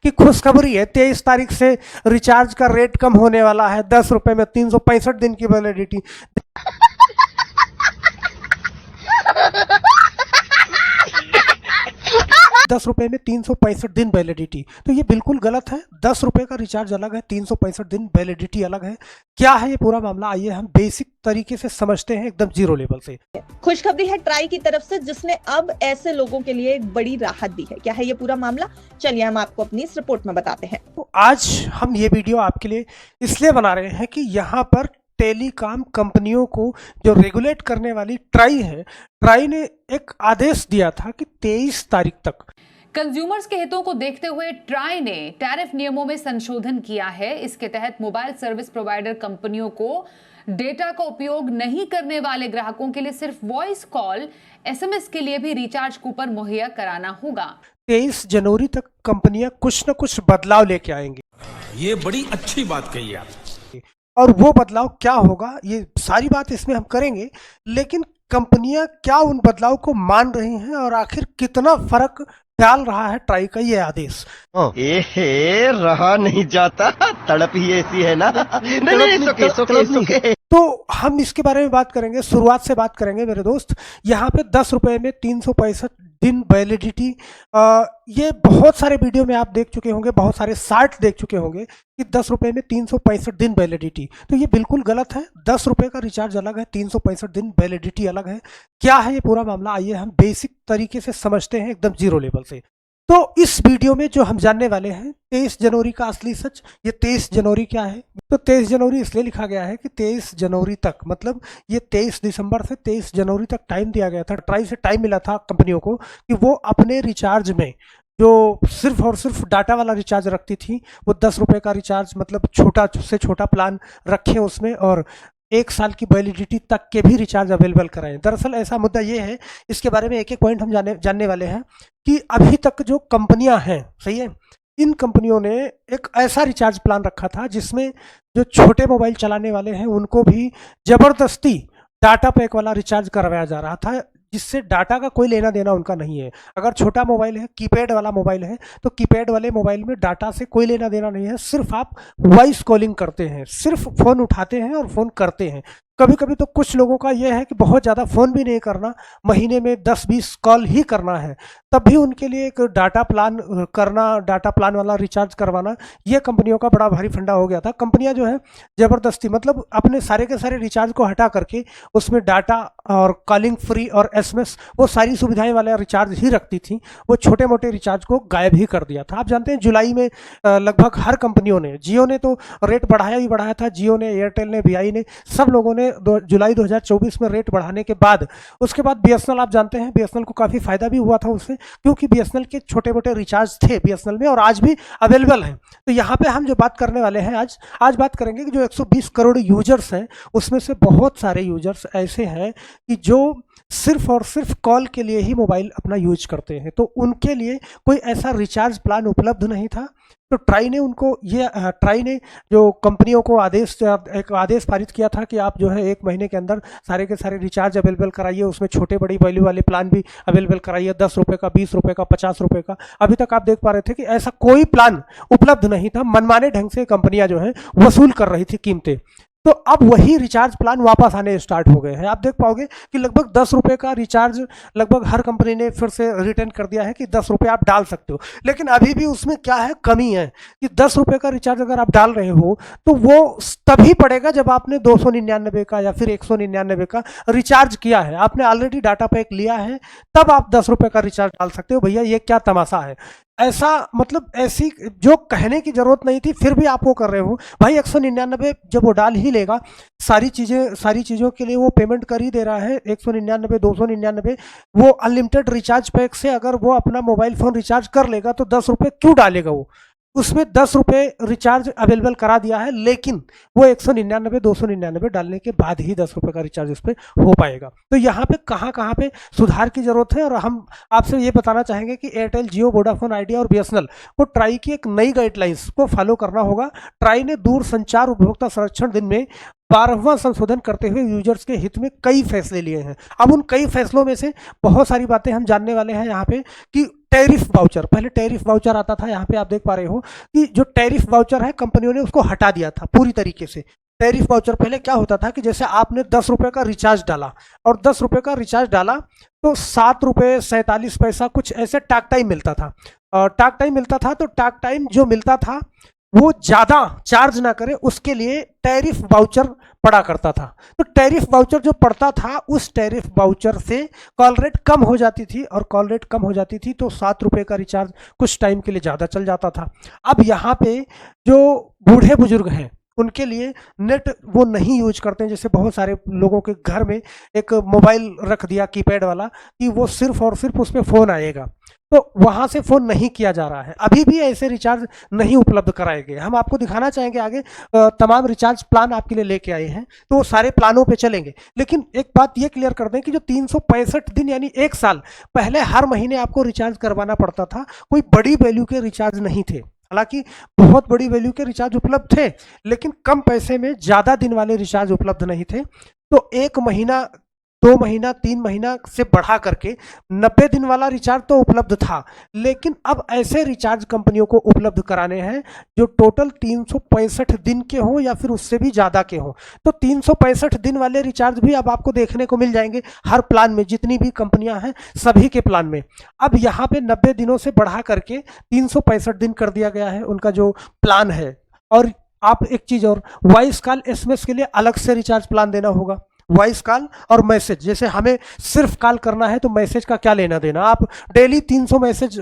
कि खुशखबरी है, 23 तारीख से रिचार्ज का रेट कम होने वाला है। 10 रुपए में 365 दिन की वैलिडिटी। 10 रुपए में 365 दिन वैलिडिटी, तो ये बिल्कुल गलत है। 10 रुपए का रिचार्ज अलग है, 365 दिन वैलिडिटी अलग है। क्या है ये पूरा मामला, आइए हम बेसिक तरीके से समझते हैं, एकदम जीरो लेवल से। खुशखबरी है ट्राई की तरफ से, जिसने अब ऐसे लोगों के लिए एक बड़ी राहत दी है। क्या है ये पूरा मामला, चलिए हम आपको अपनी इस रिपोर्ट में बताते हैं। तो आज हम ये वीडियो आपके लिए इसलिए बना रहे हैं कि यहाँ पर टेलीकॉम कंपनियों को जो रेगुलेट करने वाली ट्राई है, ट्राई ने एक आदेश दिया था कि 23 तारीख तक कंज्यूमर्स के हितों को देखते हुए ट्राई ने टैरिफ नियमों में संशोधन किया है। इसके तहत मोबाइल सर्विस प्रोवाइडर कंपनियों को डेटा का उपयोग नहीं करने वाले ग्राहकों के लिए सिर्फ वॉइस कॉल, एसएमएस के लिए भी रिचार्ज कूपन मुहैया कराना होगा। 23 जनवरी तक कंपनियां कुछ न कुछ बदलाव लेके आएंगी। ये बड़ी अच्छी बात कही आप। और वो बदलाव क्या होगा, ये सारी बात इसमें हम करेंगे। लेकिन कंपनियां क्या उन बदलाव को मान रही हैं और आखिर कितना फर्क डाल रहा है ट्राई का ये आदेश। रहा नहीं जाता, तड़प ही ऐसी है ना। नहीं, तो हम इसके बारे में बात करेंगे, शुरुआत से बात करेंगे मेरे दोस्त। यहाँ पे 10 रुपए में 365 दिन वैलिडिटी, ये बहुत सारे वीडियो में आप देख चुके होंगे, बहुत सारे शार्ट देख चुके होंगे कि 10 रुपए में 365 दिन वैलिडिटी, तो ये बिल्कुल गलत है। 10 रुपए का रिचार्ज अलग है, 365 दिन वैलिडिटी अलग है। क्या है ये पूरा मामला, आइए हम बेसिक तरीके से समझते हैं, एकदम जीरो लेवल से। तो इस वीडियो में जो हम जानने वाले हैं 23 जनवरी का असली सच। ये 23 जनवरी क्या है, तो 23 जनवरी इसलिए लिखा गया है कि 23 जनवरी तक, मतलब ये 23 दिसंबर से 23 जनवरी तक टाइम दिया गया था। ट्राई से टाइम मिला था कंपनियों को कि वो अपने रिचार्ज में जो सिर्फ और सिर्फ डाटा वाला रिचार्ज रखती थी, वो 10 रुपए का रिचार्ज, मतलब छोटा से छोटा प्लान रखें उसमें, और 1 साल की वैलिडिटी तक के भी रिचार्ज अवेलेबल कराएं। दरअसल ऐसा मुद्दा ये है, इसके बारे में एक एक पॉइंट हम जानने वाले हैं कि अभी तक जो कंपनियां हैं, सही है, इन कंपनियों ने एक ऐसा रिचार्ज प्लान रखा था जिसमें जो छोटे मोबाइल चलाने वाले हैं उनको भी जबरदस्ती डाटा पैक वाला रिचार्ज करवाया जा रहा था, जिससे डाटा का कोई लेना देना उनका नहीं है। अगर छोटा मोबाइल है, कीपैड वाला मोबाइल है, तो कीपैड वाले मोबाइल में डाटा से कोई लेना देना नहीं है। सिर्फ आप वॉइस कॉलिंग करते हैं, सिर्फ फ़ोन उठाते हैं और फ़ोन करते हैं। कभी कभी तो कुछ लोगों का यह है कि बहुत ज़्यादा फ़ोन भी नहीं करना, महीने में 10-20 कॉल ही करना है, तब भी उनके लिए एक डाटा प्लान करना, डाटा प्लान वाला रिचार्ज करवाना, ये कंपनियों का बड़ा भारी फंडा हो गया था। कंपनियां जो है ज़बरदस्ती, मतलब अपने सारे के सारे रिचार्ज को हटा करके उसमें डाटा और कॉलिंग फ्री और एसएमएस, वो सारी सुविधाएं वाला रिचार्ज ही रखती थी। वो छोटे मोटे रिचार्ज को गायब ही कर दिया था। आप जानते हैं जुलाई में लगभग हर कंपनियों ने, जियो ने तो रेट बढ़ाया ही बढ़ाया था, जियो ने, एयरटेल ने, वीआई ने, सब लोगों ने जुलाई 2024 में रेट बढ़ाने के बाद, उसके बाद बीएसएनएल, आप जानते हैं बीएसएनएल को काफ़ी फायदा भी हुआ था उससे, क्योंकि बीएसएनएल के छोटे मोटे रिचार्ज थे बीएसएनएल में और आज भी अवेलेबल हैं। तो यहाँ पे हम जो बात करने वाले हैं, आज बात करेंगे कि जो 120 करोड़ यूजर्स हैं, उसमें से बहुत सारे यूजर्स ऐसे हैं कि जो सिर्फ और सिर्फ कॉल के लिए ही मोबाइल अपना यूज करते हैं, तो उनके लिए कोई ऐसा रिचार्ज प्लान उपलब्ध नहीं था। तो ट्राई ने जो कंपनियों को एक आदेश पारित किया था कि आप जो है 1 महीने के अंदर सारे के सारे रिचार्ज अवेलेबल कराइए, उसमें छोटे बड़ी वैल्यू वाले प्लान भी अवेलेबल कराइए, 10 रुपए का, 20 रुपए का, 50 रुपए का। अभी तक आप देख पा रहे थे कि ऐसा कोई प्लान उपलब्ध नहीं था। मनमाने ढंग से कंपनियां जो है वसूल कर रही थी कीमतें। तो अब वही रिचार्ज प्लान वापस आने स्टार्ट हो गए हैं। आप देख पाओगे कि लगभग 10 रुपए का रिचार्ज लगभग हर कंपनी ने फिर से रिटर्न कर दिया है कि 10 रुपए आप डाल सकते हो। लेकिन अभी भी उसमें क्या है, कमी है कि 10 रुपए का रिचार्ज अगर आप डाल रहे हो तो वो तभी पड़ेगा जब आपने 299 का या फिर 199 का रिचार्ज किया है, आपने ऑलरेडी डाटा पैक लिया है, तब आप 10 रुपए का रिचार्ज डाल सकते हो। भैया ये क्या तमाशा है, ऐसा मतलब ऐसी जो कहने की जरूरत नहीं थी फिर भी आप वो कर रहे हो। भाई 199 जब वो डाल ही लेगा, सारी चीज़ों के लिए वो पेमेंट कर ही दे रहा है, 199, 299, वो अनलिमिटेड रिचार्ज पैक से अगर वो अपना मोबाइल फ़ोन रिचार्ज कर लेगा तो 10 रुपये क्यों डालेगा वो। उसमें 10 रुपये रिचार्ज अवेलेबल करा दिया है, लेकिन वो 199, 299 डालने के बाद ही 10 रुपये का रिचार्ज इस पर हो पाएगा। तो यहाँ पे कहाँ पे सुधार की जरूरत है, और हम आपसे ये बताना चाहेंगे कि एयरटेल, जियो, वोडाफोन आइडिया और बीएसएनएल को ट्राई की एक नई गाइडलाइंस को फॉलो करना होगा। ट्राई ने दूर संचार उपभोक्ता संरक्षण दिन में 12वां संशोधन करते हुए यूजर्स के हित में कई फैसले लिए हैं। अब उन कई फैसलों में से बहुत सारी बातें हम जानने वाले हैं यहाँ पे कि टैरिफ वाउचर, पहले टैरिफ वाउचर आता था, यहाँ पे आप देख पा रहे हो कि जो टैरिफ वाउचर है कंपनियों ने उसको हटा दिया था पूरी तरीके से। टैरिफ वाउचर पहले क्या होता था कि जैसे आपने 10 रुपये का रिचार्ज डाला और 10 रुपये का रिचार्ज डाला तो 7 रुपये 47 पैसा कुछ ऐसे टॉक टाइम मिलता था। टॉक टाइम मिलता था, तो टॉक टाइम जो मिलता था वो ज़्यादा चार्ज ना करे उसके लिए टैरिफ वाउचर पड़ा करता था। तो टैरिफ वाउचर जो पड़ता था उस टैरिफ वाउचर से कॉल रेट कम हो जाती थी, और कॉल रेट कम हो जाती थी तो 7 रुपये का रिचार्ज कुछ टाइम के लिए ज़्यादा चल जाता था। अब यहाँ पे जो बूढ़े बुजुर्ग हैं उनके लिए नेट वो नहीं यूज करते हैं, जैसे बहुत सारे लोगों के घर में एक मोबाइल रख दिया कीपैड वाला कि वो सिर्फ और सिर्फ उस पर फ़ोन आएगा, तो वहाँ से फ़ोन नहीं किया जा रहा है। अभी भी ऐसे रिचार्ज नहीं उपलब्ध कराए गए। हम आपको दिखाना चाहेंगे आगे, तमाम रिचार्ज प्लान आपके लिए लेके आए हैं, तो सारे प्लानों पे चलेंगे। लेकिन एक बात ये क्लियर कर दें कि जो 365 दिन यानी 1 साल पहले हर महीने आपको रिचार्ज करवाना पड़ता था, कोई बड़ी वैल्यू के रिचार्ज नहीं थे। हालांकि बहुत बड़ी वैल्यू के रिचार्ज उपलब्ध थे, लेकिन कम पैसे में ज़्यादा दिन वाले रिचार्ज उपलब्ध नहीं थे। तो 1 महीना, 2 महीना, 3 महीना से बढ़ा करके 90 दिन वाला रिचार्ज तो उपलब्ध था, लेकिन अब ऐसे रिचार्ज कंपनियों को उपलब्ध कराने हैं जो टोटल 365 दिन के हों या फिर उससे भी ज़्यादा के हों। तो 365 दिन वाले रिचार्ज भी अब आपको देखने को मिल जाएंगे हर प्लान में, जितनी भी कंपनियां हैं सभी के प्लान में। अब यहाँ पे 90 दिनों से बढ़ा करके 365 दिन कर दिया गया है उनका जो प्लान है। और आप एक चीज़ और, वॉइस कॉल SMS के लिए अलग से रिचार्ज प्लान देना होगा। वॉइस कॉल और मैसेज, जैसे हमें सिर्फ कॉल करना है तो मैसेज का क्या लेना देना। आप डेली 300 मैसेज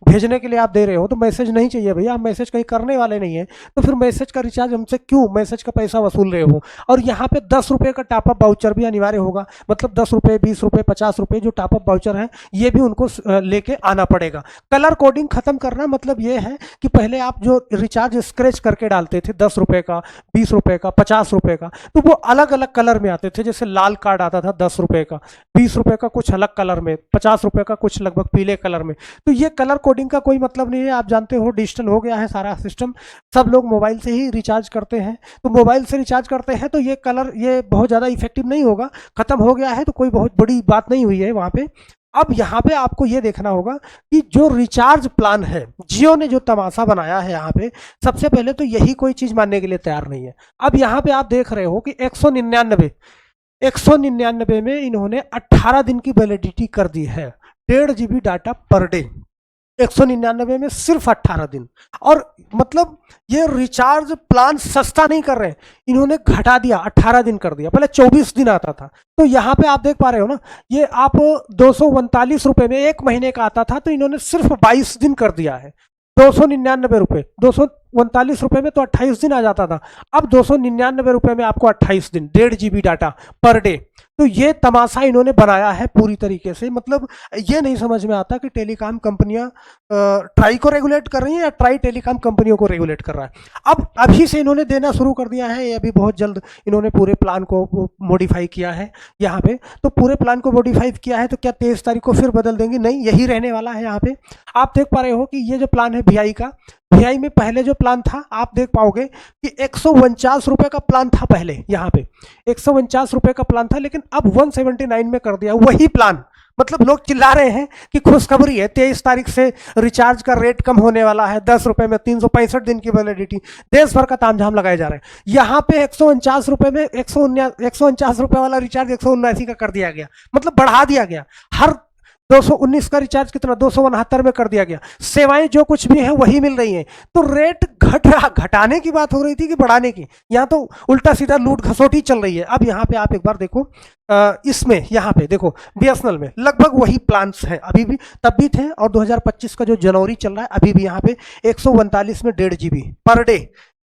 भेजने के लिए आप दे रहे हो तो मैसेज नहीं चाहिए भैया, हम मैसेज कहीं करने वाले नहीं है, तो फिर मैसेज का रिचार्ज हमसे क्यों मैसेज का पैसा वसूल रहे हो। और यहाँ पे 10 रुपये का टॉपअप वाउचर भी अनिवार्य होगा, मतलब 10 रुपये, 20 रुपये, 50 रुपये जो टॉपअप वाउचर है ये भी उनको लेके आना पड़ेगा। कलर कोडिंग खत्म करना मतलब ये है कि पहले आप जो रिचार्ज स्क्रैच करके डालते थे 10 रुपये का, 20 रुपये का, 50 रुपये का, तो वो अलग अलग कलर में आते थे। जैसे लाल कार्ड आता था 10 रुपये का, 20 रुपये का कुछ अलग कलर में, 50 रुपये का कुछ लगभग पीले कलर में। तो ये कलर कोडिंग का कोई मतलब नहीं है। आप जानते हो डिजिटल हो गया है सारा सिस्टम, सब लोग मोबाइल से ही रिचार्ज करते हैं, तो मोबाइल से रिचार्ज करते हैं तो ये कलर ये बहुत ज़्यादा इफेक्टिव नहीं होगा। ख़त्म हो गया है तो कोई बहुत बड़ी बात नहीं हुई है वहाँ पे। अब यहाँ पे आपको ये देखना होगा कि जो रिचार्ज प्लान है, जियो ने जो तमाशा बनाया है यहाँ पे, सबसे पहले तो यही कोई चीज़ मानने के लिए तैयार नहीं है। अब यहाँ पे आप देख रहे हो कि 199 में इन्होंने 18 दिन की वैलिडिटी कर दी है, 1.5 GB डाटा पर डे। 199 में सिर्फ 18 दिन। और मतलब ये रिचार्ज प्लान सस्ता नहीं कर रहे हैं, इन्होंने घटा दिया, 18 दिन कर दिया। पहले 24 दिन आता था, तो यहाँ पे आप देख पा रहे हो ना, ये आप 239 रुपये में 1 महीने का आता था, तो इन्होंने सिर्फ 22 दिन कर दिया है। 299 रुपये, 239 रुपये में तो 28 दिन आ जाता था, अब 299 रुपये में आपको 28 दिन, 1.5 GB डाटा पर डे। तो ये तमाशा इन्होंने बनाया है पूरी तरीके से। मतलब ये नहीं समझ में आता कि टेलीकॉम कंपनियां ट्राई को रेगुलेट कर रही हैं या ट्राई टेलीकॉम कंपनियों को रेगुलेट कर रहा है। अब अभी से इन्होंने देना शुरू कर दिया है, ये अभी बहुत जल्द इन्होंने पूरे प्लान को मॉडिफाई किया है यहाँ पे। तो पूरे प्लान को मॉडिफाई किया है तो क्या 23 तारीख को फिर बदल देंगे? नहीं, यही रहने वाला है यहाँ पे। आप देख पा रहे हो कि ये जो प्लान है VI का, VI में पहले जो प्लान था आप देख पाओगे कि 149 रुपये का प्लान था पहले, यहाँ पे 149 रुपये का प्लान था, लेकिन अब 179 में कर दिया वही प्लान। मतलब लोग चिल्ला रहे हैं कि खुशखबरी है, 23 तारीख से रिचार्ज का रेट कम होने वाला है, 10 रुपये में 365 दिन की वैलिडिटी। देश भर का तामझाम लगाए जा रहे हैं। यहाँ पे 149 रुपये में 149 रुपये वाला रिचार्ज 179 का कर दिया गया, मतलब बढ़ा दिया गया। हर 219 का रिचार्ज कितना 269 में कर दिया गया। सेवाएं जो कुछ भी है वही मिल रही हैं। तो रेट घटाने की बात हो रही थी कि बढ़ाने की, यहाँ तो उल्टा सीधा लूट घसोटी चल रही है। अब यहाँ पे आप एक बार देखो, इसमें यहाँ पे देखो BSNL में लगभग वही प्लान्स हैं, अभी भी तब भी थे, और 2025 का जो जनवरी चल रहा है अभी भी यहाँ पे 149 में 1.5 GB per day,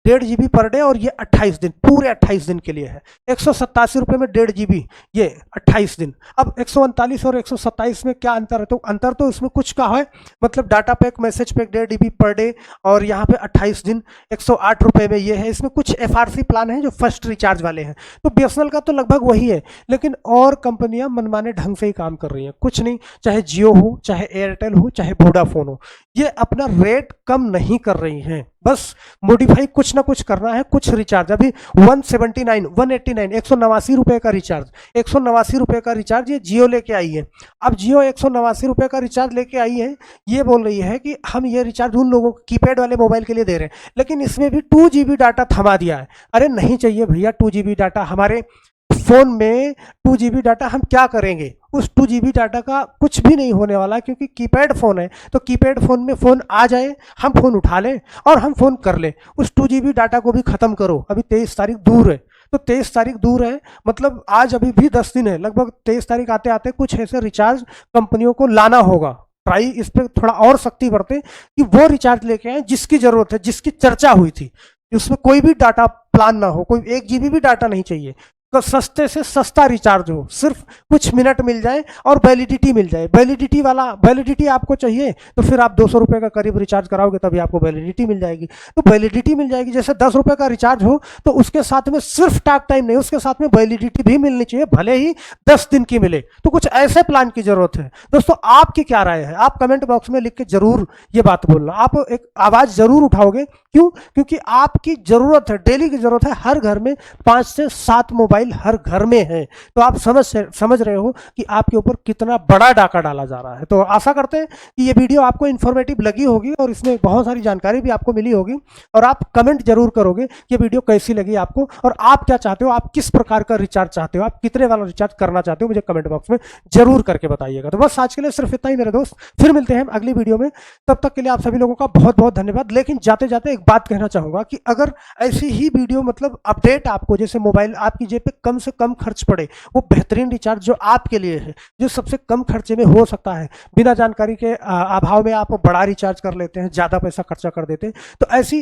1.5 GB per day, और ये 28 दिन, पूरे 28 दिन के लिए है। 187 रुपये में 1.5 GB, ये 28 दिन। अब 139 और 127 में क्या अंतर है? तो अंतर तो इसमें कुछ का है, मतलब data pack, message pack 1.5 GB per day, और यहाँ पे 28 दिन 108 रुपये में ये है। इसमें कुछ FRC प्लान है जो फर्स्ट रिचार्ज वाले हैं। तो BSNL का तो लगभग वही है, लेकिन और कंपनियां मनमाने ढंग से ही काम कर रही हैं। कुछ नहीं, चाहे जियो हो, चाहे एयरटेल हो, चाहे वोडाफोन हो, ये अपना रेट कम नहीं कर रही हैं। बस मॉडिफाई कुछ ना कुछ करना है, कुछ रिचार्ज अभी 179 189 189 रुपए का रिचार्ज, 189 रुपए का रिचार्ज ये जियो लेके आई है। अब जियो 189 रुपए का रिचार्ज लेके आई है, ये बोल रही है कि हम ये रिचार्ज उन लोगों को कीपैड वाले मोबाइल के लिए दे रहे हैं, लेकिन इसमें भी 2 GB डाटा थमा दिया है। अरे नहीं चाहिए भैया 2 GB डाटा, हमारे फोन में 2 GB डाटा हम क्या करेंगे? उस 2 GB डाटा का कुछ भी नहीं होने वाला, क्योंकि कीपैड फोन है। तो कीपैड फोन में फोन आ जाए, हम फोन उठा लें और हम फोन कर लें। उस 2 GB डाटा को भी खत्म करो। अभी 23 तारीख दूर है, तो 23 तारीख दूर है मतलब आज अभी भी 10 दिन है, लगभग 23 तारीख आते आते कुछ ऐसे रिचार्ज कंपनियों को लाना होगा। ट्राई इस पर थोड़ा और सख्ती बरते कि वो रिचार्ज लेके आए जिसकी जरूरत है, जिसकी चर्चा हुई थी, उसमें कोई भी डाटा प्लान ना हो, कोई 1 GB भी डाटा नहीं चाहिए। तो सस्ते से सस्ता रिचार्ज हो, सिर्फ कुछ मिनट मिल जाए और वैलिडिटी मिल जाए। वैलिडिटी आपको चाहिए तो फिर आप 200 रुपए का करीब रिचार्ज कराओगे तभी आपको वैलिडिटी मिल जाएगी। तो वैलिडिटी मिल जाएगी, जैसे 10 रुपए का रिचार्ज हो तो उसके साथ में सिर्फ टॉक टाइम नहीं, उसके साथ में वैलिडिटी भी मिलनी चाहिए, भले ही 10 दिन की मिले। तो कुछ ऐसे प्लान की जरूरत है। दोस्तों आपकी क्या राय है? आप कमेंट बॉक्स में लिख के जरूर ये बात बोलना, आप एक आवाज जरूर उठाओगे। क्यों? क्योंकि आपकी जरूरत है, डेली की जरूरत है। हर घर में 5 से 7 मोबाइल हर घर में है। तो आप समझ रहे हो कि आपके ऊपर कितना बड़ा डाका डाला जा रहा है। तो आशा करते हैं कि ये वीडियो आपको इन्फॉर्मेटिव लगी होगी और इसमें बहुत सारी जानकारी भी आपको मिली होगी, और आप कमेंट जरूर करोगे कि ये वीडियो कैसी लगी आपको और आप क्या चाहते हो, आप किस प्रकार का रिचार्ज चाहते हो, आप कितने वाला रिचार्ज करना चाहते हो, मुझे कमेंट बॉक्स में जरूर करके बताइएगा। तो बस आज के लिए सिर्फ इतना ही मेरे दोस्त, फिर मिलते हैं अगली वीडियो में। तब तक के लिए आप सभी लोगों का बहुत बहुत धन्यवाद। लेकिन जाते जाते एक बात कहना चाहूंगा कि अगर ऐसी ही वीडियो मतलब अपडेट आपको, जैसे मोबाइल आपकी जेब पे कम से कम खर्च पड़े, वो बेहतरीन रिचार्ज जो आपके लिए है, जो सबसे कम खर्चे में हो सकता है, बिना जानकारी के अभाव में आप बड़ा रिचार्ज कर लेते हैं, ज्यादा पैसा खर्चा कर देते हैं, तो ऐसी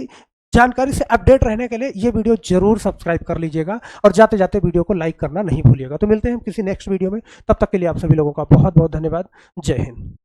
जानकारी से अपडेट रहने के लिए ये वीडियो जरूर सब्सक्राइब कर लीजिएगा और जाते जाते वीडियो को लाइक करना नहीं भूलिएगा। तो मिलते हैं किसी नेक्स्ट वीडियो में, तब तक के लिए आप सभी लोगों का बहुत बहुत धन्यवाद। जय हिंद।